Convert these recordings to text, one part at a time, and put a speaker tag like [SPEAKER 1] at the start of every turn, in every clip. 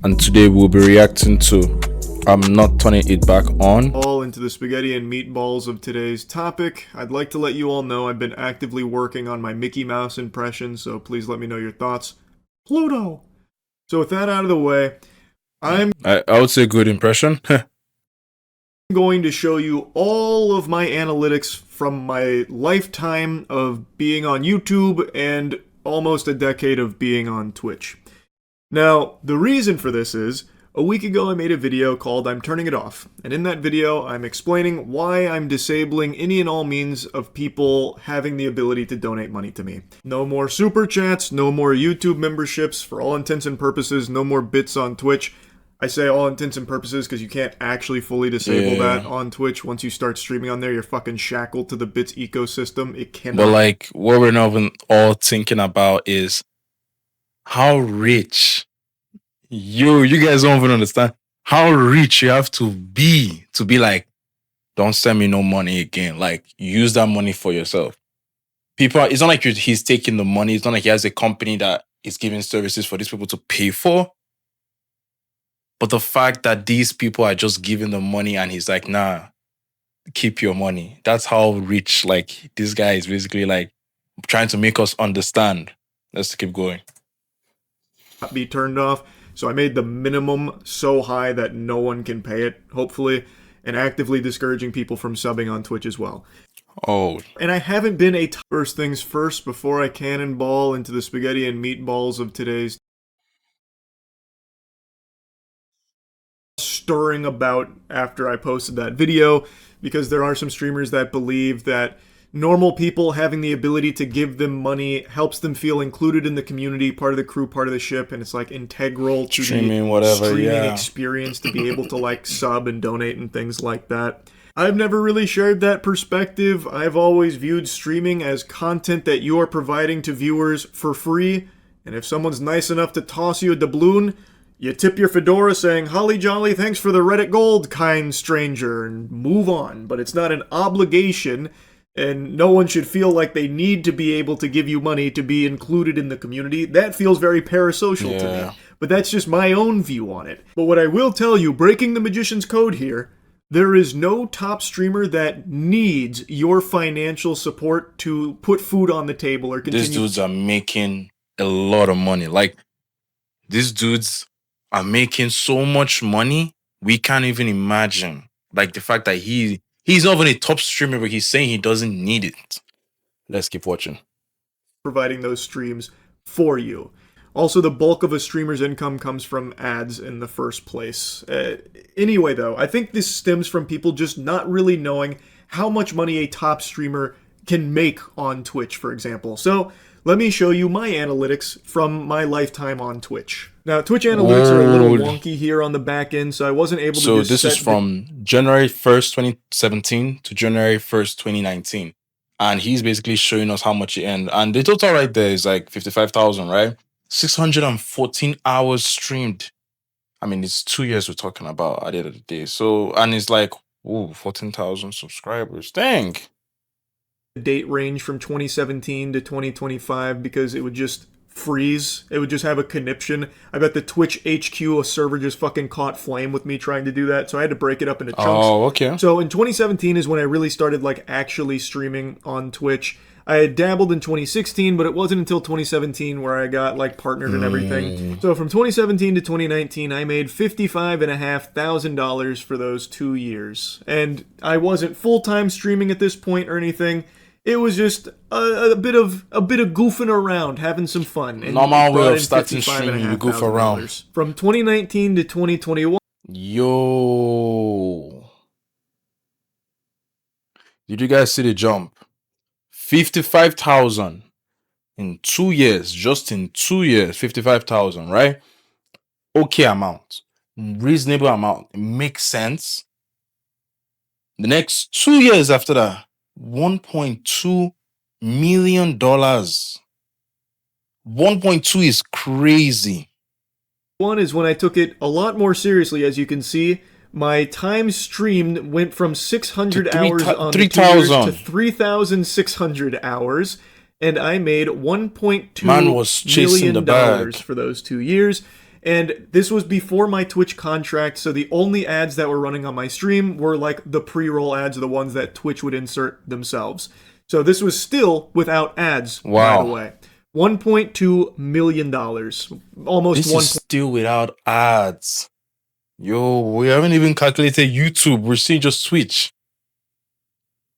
[SPEAKER 1] and today we'll be reacting to I'm Not Turning It Back On.
[SPEAKER 2] All into the spaghetti and meatballs of today's topic. I'd like to let you all know I've been actively working on my Mickey Mouse impression, so please let me know your thoughts. Pluto! So with that out of the way, I
[SPEAKER 1] would say good impression.
[SPEAKER 2] going to show you all of my analytics from my lifetime of being on YouTube and almost a decade of being on Twitch. Now, the reason for this is, a week ago I made a video called I'm Turning It Off, and in that video I'm explaining why I'm disabling any and all means of people having the ability to donate money to me. No more super chats, no more YouTube memberships, for all intents and purposes, no more bits on Twitch. I say all intents and purposes because you can't actually fully disable that on Twitch. Once you start streaming on there, you're fucking shackled to the bits ecosystem. It cannot.
[SPEAKER 1] But like, what we're not even all thinking about is how rich you guys don't even understand how rich you have to be like, don't send me no money again. Like, use that money for yourself. People, it's not like he's taking the money. It's not like he has a company that is giving services for these people to pay for. But the fact that these people are just giving the money and he's like, nah, keep your money. That's how rich, like, this guy is basically like trying to make us understand. Let's keep going.
[SPEAKER 2] Be turned off. So I made the minimum so high that no one can pay it, hopefully, and actively discouraging people from subbing on Twitch as well.
[SPEAKER 1] Oh.
[SPEAKER 2] And I haven't been a first things first before I cannonball into the spaghetti and meatballs of today's stirring about after I posted that video, because there are some streamers that believe that normal people having the ability to give them money helps them feel included in the community, part of the crew, part of the ship, and it's like integral to
[SPEAKER 1] streaming,
[SPEAKER 2] the streaming experience to be able to like sub and donate and things like that. I've never really shared that perspective. I've always viewed streaming as content that you are providing to viewers for free, and if someone's nice enough to toss you a doubloon, you tip your fedora saying, "Holly jolly, thanks for the Reddit gold, kind stranger," and move on. But it's not an obligation, and no one should feel like they need to be able to give you money to be included in the community. That feels very parasocial to me. But that's just my own view on it. But what I will tell you, breaking the magician's code here, there is no top streamer that needs your financial support to put food on the table or continue.
[SPEAKER 1] These dudes are making a lot of money. Like, these dudes are making so much money, we can't even imagine. Like, the fact that he's not even a top streamer, but he's saying he doesn't need it. Let's keep watching.
[SPEAKER 2] Providing those streams for you. Also, the bulk of a streamer's income comes from ads in the first place. Anyway, though, I think this stems from people just not really knowing how much money a top streamer can make on Twitch, for example. So, let me show you my analytics from my lifetime on Twitch. Now, Twitch analytics are a little wonky here on the back end, so I wasn't able to
[SPEAKER 1] So this is from January 1st, 2017 to January 1st, 2019. And he's basically showing us how much he earned. And the total right there is like 55,000, right? 614 hours streamed. I mean, it's 2 years we're talking about at the end of the day. So, and it's like, ooh, 14,000 subscribers. Dang.
[SPEAKER 2] Date range from 2017 to 2025 because it would just freeze. It would just have a conniption. I bet the Twitch HQ, a server just fucking caught flame with me trying to do that, so I had to break it up into chunks.
[SPEAKER 1] Oh, okay.
[SPEAKER 2] So in 2017 is when I really started like actually streaming on Twitch. I had dabbled in 2016, but it wasn't until 2017 where I got like partnered and everything. So from 2017 to 2019, I made $55,500 for those 2 years. And I wasn't full-time streaming at this point or anything. It was just a bit of goofing around, having some fun. And
[SPEAKER 1] normal way of starting streaming, you goof around.
[SPEAKER 2] From 2019 to 2021.
[SPEAKER 1] Yo. Did you guys see the jump? 55,000 in 2 years, just in 2 years, 55,000, right? Okay amount, reasonable amount, it makes sense. The next 2 years after that, $1.2 million. 1.2 is crazy.
[SPEAKER 2] One is when I took it a lot more seriously, as you can see. My time streamed went from 600 hours on
[SPEAKER 1] 3,000
[SPEAKER 2] to 3,600 hours, and I made $1.2 million for those 2 years. And this was before my Twitch contract, so the only ads that were running on my stream were like the pre-roll ads, the ones that Twitch would insert themselves. So this was still without ads, by the way. $1.2 million. Almost
[SPEAKER 1] this is still without ads. Yo, we haven't even calculated YouTube. We're seeing just Twitch.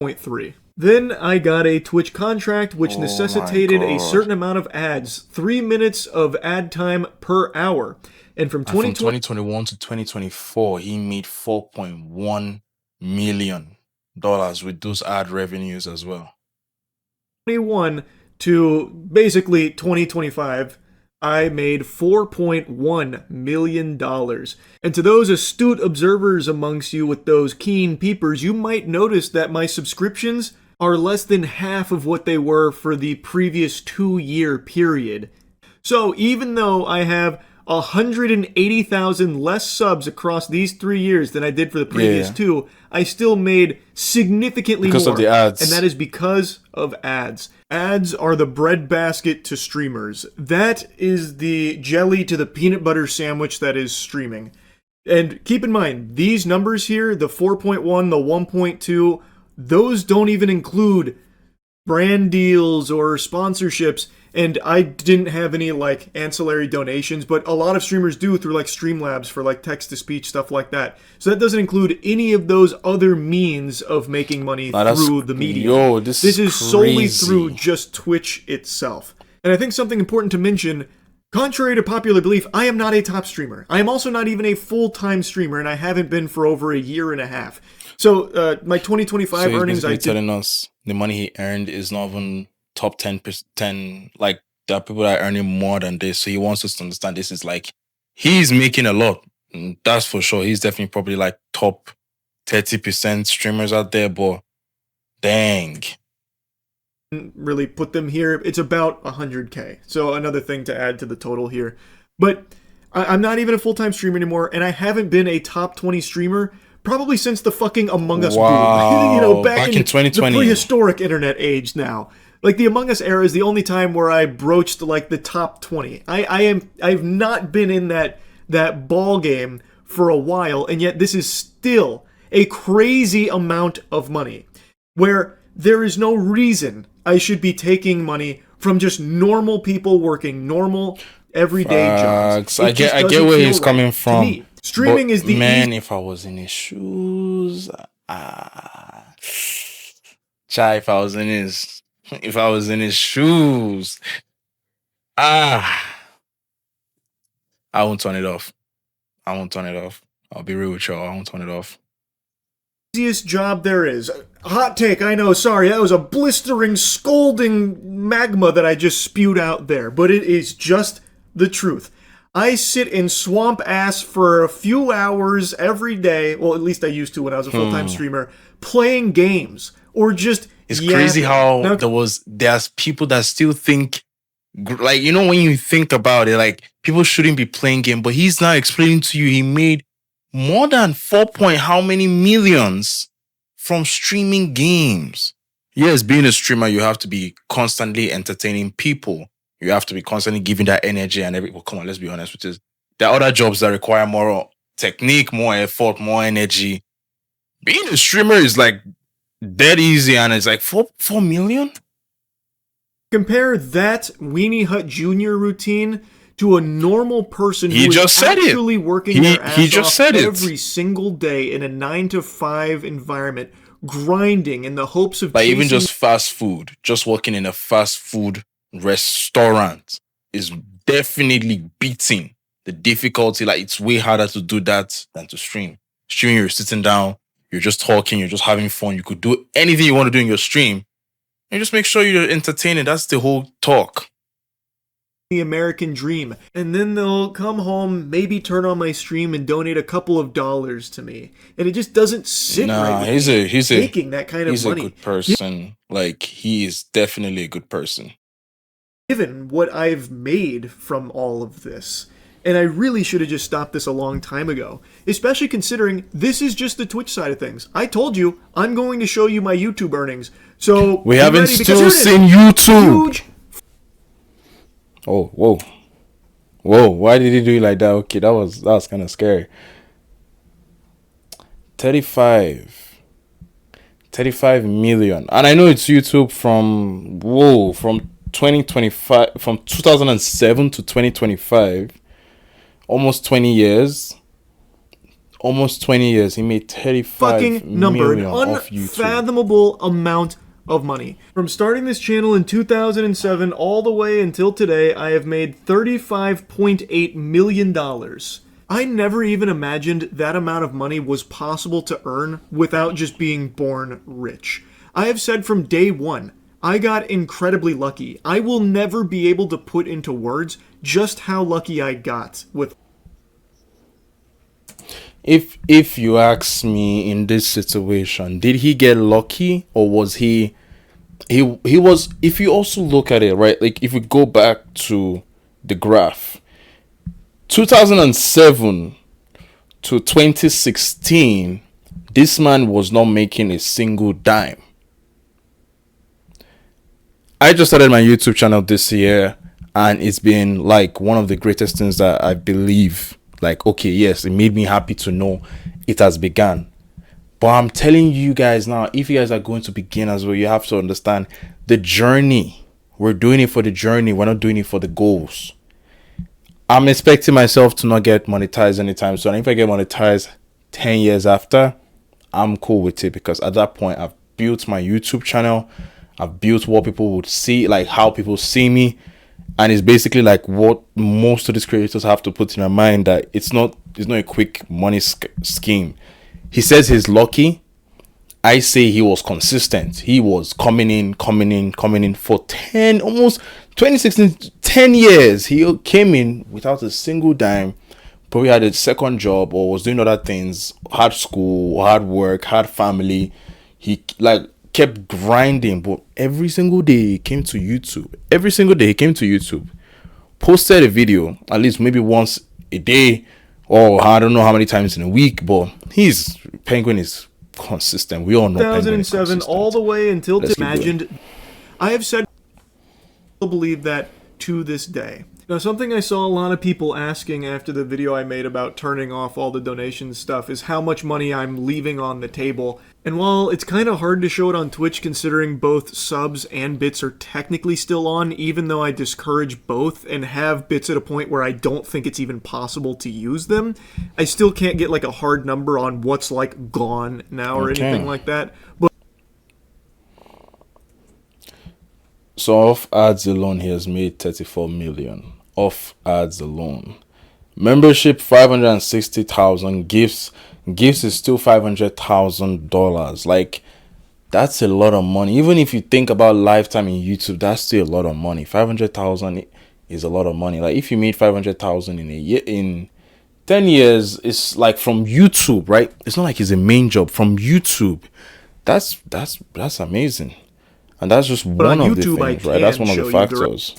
[SPEAKER 2] 0.3. Then I got a Twitch contract which necessitated a certain amount of ads, 3 minutes of ad time per hour. And from
[SPEAKER 1] 2021 to 2024, he made $4.1 million with those ad revenues as well.
[SPEAKER 2] 2021 to basically 2025, I made $4.1 million. And to those astute observers amongst you with those keen peepers, you might notice that my subscriptions are less than half of what they were for the previous 2-year period. So even though I have 180,000 less subs across these 3 years than I did for the previous 2, I still made significantly more.
[SPEAKER 1] Because of the ads.
[SPEAKER 2] And that is because of ads. Ads are the breadbasket to streamers. That is the jelly to the peanut butter sandwich that is streaming. And keep in mind, these numbers here, the 4.1, the 1.2, those don't even include brand deals or sponsorships. And I didn't have any like ancillary donations, but a lot of streamers do through like Streamlabs for like text-to-speech, stuff like that. So that doesn't include any of those other means of making money through the media.
[SPEAKER 1] Yo, this is
[SPEAKER 2] solely through just Twitch itself. And I think something important to mention, contrary to popular belief, I am not a top streamer. I am also not even a full-time streamer, and I haven't been for over a year and a half. So my 2025 earnings,
[SPEAKER 1] I telling us the money he earned is not even top 10%. Like, there are people that are earning more than this. So he wants us to understand this is like, he's making a lot. That's for sure. He's definitely probably like top 30% streamers out there, but dang.
[SPEAKER 2] Really put them here. It's about 100K. So another thing to add to the total here. But I'm not even a full-time streamer anymore, and I haven't been a top 20 streamer probably since the fucking Among Us boom. You know, back in 2020. The prehistoric internet age now. Like, the Among Us era is the only time where I broached, like, the top 20. I've not been in that ball game for a while, and yet this is still a crazy amount of money, where there is no reason I should be taking money from just normal people working normal, everyday jobs.
[SPEAKER 1] I get where he's coming from.
[SPEAKER 2] Streaming is the
[SPEAKER 1] if I was in his shoes, if I was in his shoes, I won't turn it off. I'll be real with y'all. I won't turn it off.
[SPEAKER 2] Easiest job there is. Hot take, I know, sorry, that was a blistering, scalding magma that I just spewed out there, but it is just the truth. I sit in swamp ass for a few hours every day, well, at least I used to when I was a full-time streamer, playing games, or just
[SPEAKER 1] It's crazy how there's people that still think, like, you know, when you think about it, like, people shouldn't be playing game, but he's now explaining to you he made more than 4 point how many millions from streaming games. Yes, being a streamer, you have to be constantly entertaining people. You have to be constantly giving that energy and everything. Well, come on, let's be honest, which is there are other jobs that require more technique, more effort, more energy. Being a streamer is like dead easy, and it's like 4 million.
[SPEAKER 2] Compare that Weenie Hut Jr. routine to a normal person
[SPEAKER 1] who is
[SPEAKER 2] actually working their ass off every single day in a 9-to-5 environment, grinding in the hopes of
[SPEAKER 1] like even just fast food, just working in a fast food restaurant is definitely beating the difficulty. Like, it's way harder to do that than to stream. Streaming, you're sitting down, you're just talking, you're just having fun. You could do anything you want to do in your stream. And just make sure you're entertaining. That's the whole talk.
[SPEAKER 2] The American dream. And then they'll come home, maybe turn on my stream and donate a couple of dollars to me. And it just doesn't sit right with
[SPEAKER 1] he's
[SPEAKER 2] making that kind of money.
[SPEAKER 1] He's a good person. Like, he is definitely a good person.
[SPEAKER 2] Given what I've made from all of this. And I really should have just stopped this a long time ago. Especially considering this is just the Twitch side of things. I told you, I'm going to show you my YouTube earnings. So
[SPEAKER 1] we haven't still seen YouTube.
[SPEAKER 2] Huge.
[SPEAKER 1] Oh, whoa. Whoa, why did he do it like that? Okay, that was kind of scary. 35. 35 million. And I know it's YouTube from 2025, from 2007 to 2025. Almost 20 years. Almost 20 years. He made 35
[SPEAKER 2] fucking number, an
[SPEAKER 1] million off YouTube.
[SPEAKER 2] unfathomable amount of money. From starting this channel in 2007 all the way until today, I have made $35.8 million. I never even imagined that amount of money was possible to earn without just being born rich. I have said from day one, I got incredibly lucky. I will never be able to put into words just how lucky I got with.
[SPEAKER 1] If you ask me, in this situation, did he get lucky, or was he was, if you also look at it, right, like if we go back to the graph, 2007 to 2016, this man was not making a single dime. I just started my YouTube channel this year, and it's been like one of the greatest things that I believe. Like, okay, yes, it made me happy to know it has begun. But I'm telling you guys now, if you guys are going to begin as well, you have to understand the journey. We're doing it for the journey. We're not doing it for the goals. I'm expecting myself to not get monetized anytime soon. If I get monetized 10 years after, I'm cool with it, because at that point, I've built my YouTube channel. I've built what people would see, like how people see me. And it's basically like what most of these creators have to put in their mind, that it's not a quick money scheme. He says he's lucky. I say he was consistent. He was coming in for 10, almost 2016, 10 years. He came in without a single dime, probably had a second job or was doing other things, had school, hard work, had family. He like kept grinding, but every single day he came to YouTube. Every single day he came to YouTube, posted a video at least maybe once a day, or I don't know how many times in a week, but Penguin is consistent. We all know
[SPEAKER 2] 2007 all the way until imagined. I have said I believe that to this day. Now, something I saw a lot of people asking after the video I made about turning off all the donation stuff is how much money I'm leaving on the table. And while it's kind of hard to show it on Twitch considering both subs and bits are technically still on, even though I discourage both and have bits at a point where I don't think it's even possible to use them, I still can't get like a hard number on what's like gone now or anything like that. But
[SPEAKER 1] so off ads alone, he has made 34 million. Off ads alone. Membership 560,000. Gifts is still $500,000. Like, that's a lot of money. Even if you think about lifetime in YouTube, that's still a lot of money. 500,000 is a lot of money. Like, if you made 500,000 in a year, in 10 years, it's like from YouTube, right? It's not like it's a main job from YouTube. That's amazing. And that's just one of the things, right? That's one of the factors.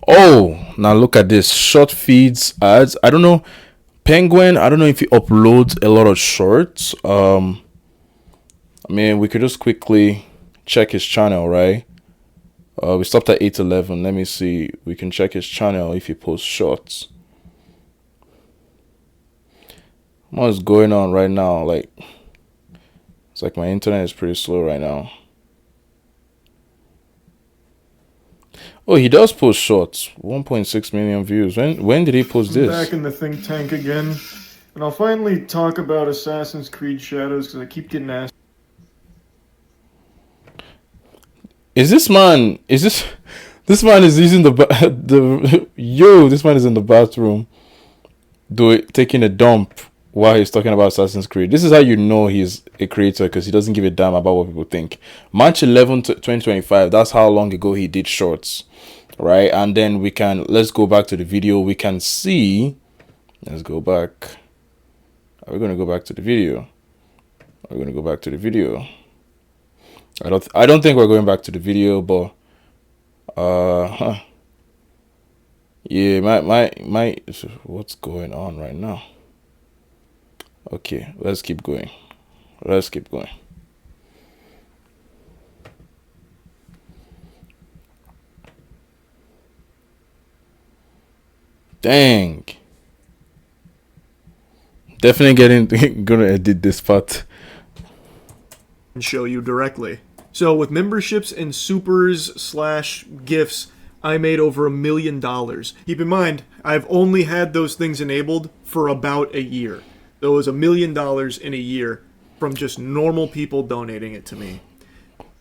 [SPEAKER 1] Oh, now look at this. Short feeds, ads. I don't know. Penguin, I don't know if he uploads a lot of shorts. I mean, we could just quickly check his channel, right? We stopped at 8:11. Let me see. We can check his channel if he posts shorts. What's going on right now? Like, it's like my internet is pretty slow right now. Oh, he does post shorts. 1.6 million views. When did he post this?
[SPEAKER 2] Back in the think tank again. And I'll finally talk about Assassin's Creed Shadows because I keep getting asked.
[SPEAKER 1] This man is using this man is in the bathroom taking a dump while he's talking about Assassin's Creed. This is how you know he's a creator, because he doesn't give a damn about what people think. March 11th, 2025, that's how long ago he did shorts, right? And then let's go back to the video. We can see, let's go back. Are we going to go back to the video? Are we going to go back to the video? I don't think we're going back to the video, but yeah, my what's going on right now? Okay, let's keep going. Dang. Definitely getting gonna edit this part.
[SPEAKER 2] And show you directly. So with memberships and supers slash gifts, I made over $1 million. Keep in mind, I've only had those things enabled for about a year. There was $1 million in a year from just normal people donating it to me.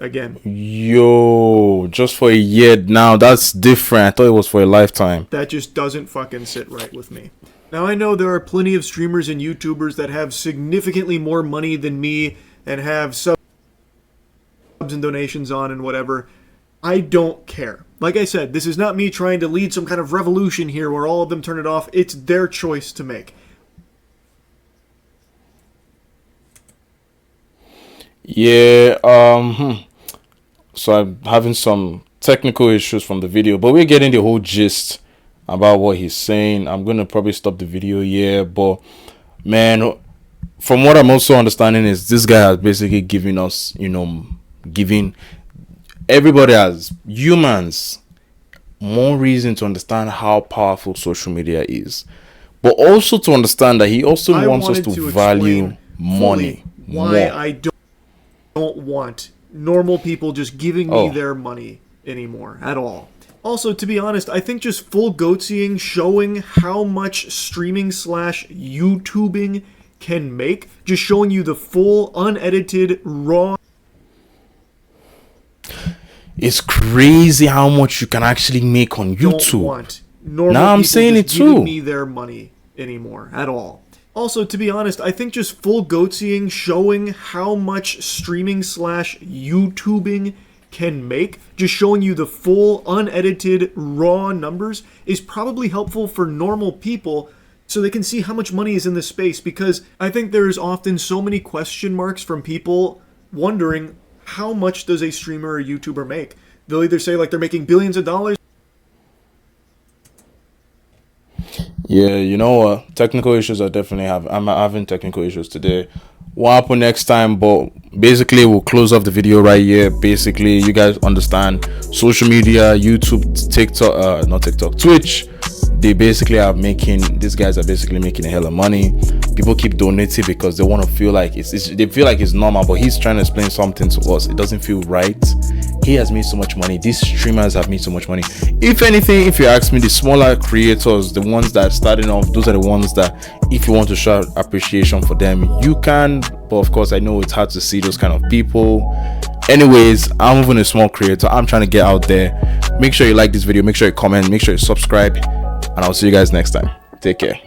[SPEAKER 2] Again,
[SPEAKER 1] Yo, just for a year now, that's different. I thought it was for a lifetime.
[SPEAKER 2] that just doesn't fucking sit right with me. Now I know there are plenty of streamers and YouTubers that have significantly more money than me and have subs and donations on and whatever. I don't care. Like I said, this is not me trying to lead some kind of revolution here where all of them turn it off. It's their choice to make.
[SPEAKER 1] Yeah, so I'm having some technical issues from the video, but we're getting the whole gist about what he's saying. I'm gonna probably stop the video here, but man, from what I'm also understanding is this guy has basically given us, giving everybody as humans more reason to understand how powerful social media is, but also to understand that he also wants us to value money
[SPEAKER 2] why
[SPEAKER 1] more.
[SPEAKER 2] I don't want normal people just giving me their money anymore at all. Also, to be honest, I think just full goatseeing, showing how much streaming slash YouTubing can make, just showing you the full, unedited, raw.
[SPEAKER 1] It's crazy how much you can actually make on YouTube.
[SPEAKER 2] Don't want normal
[SPEAKER 1] Now I'm
[SPEAKER 2] people
[SPEAKER 1] saying
[SPEAKER 2] just
[SPEAKER 1] it too.
[SPEAKER 2] giving me their money anymore at all. Also, to be honest, I think just full goatseeing, showing how much streaming slash YouTubing can make, just showing you the full, unedited, raw numbers, is probably helpful for normal people so they can see how much money is in this space, because I think there's often so many question marks from people wondering how much does a streamer or YouTuber make. They'll either say like they're making billions of dollars.
[SPEAKER 1] Yeah, you know what? Technical issues are definitely I'm having technical issues today. What happen next time? But basically, we'll close off the video right here. Basically, you guys understand social media, YouTube, TikTok, not TikTok, Twitch. They basically are making. These guys are basically making a hell of money. People keep donating because they want to feel like they feel like it's normal. But he's trying to explain something to us. It doesn't feel right. He has made so much money. These streamers have made so much money. If anything, if you ask me, the smaller creators, the ones that are starting off, those are the ones that, if you want to show appreciation for them, you can. But of course, I know it's hard to see those kind of people. Anyways, I'm moving a small creator. I'm trying to get out there. Make sure you like this video. Make sure you comment. Make sure you subscribe. And I'll see you guys next time. Take care.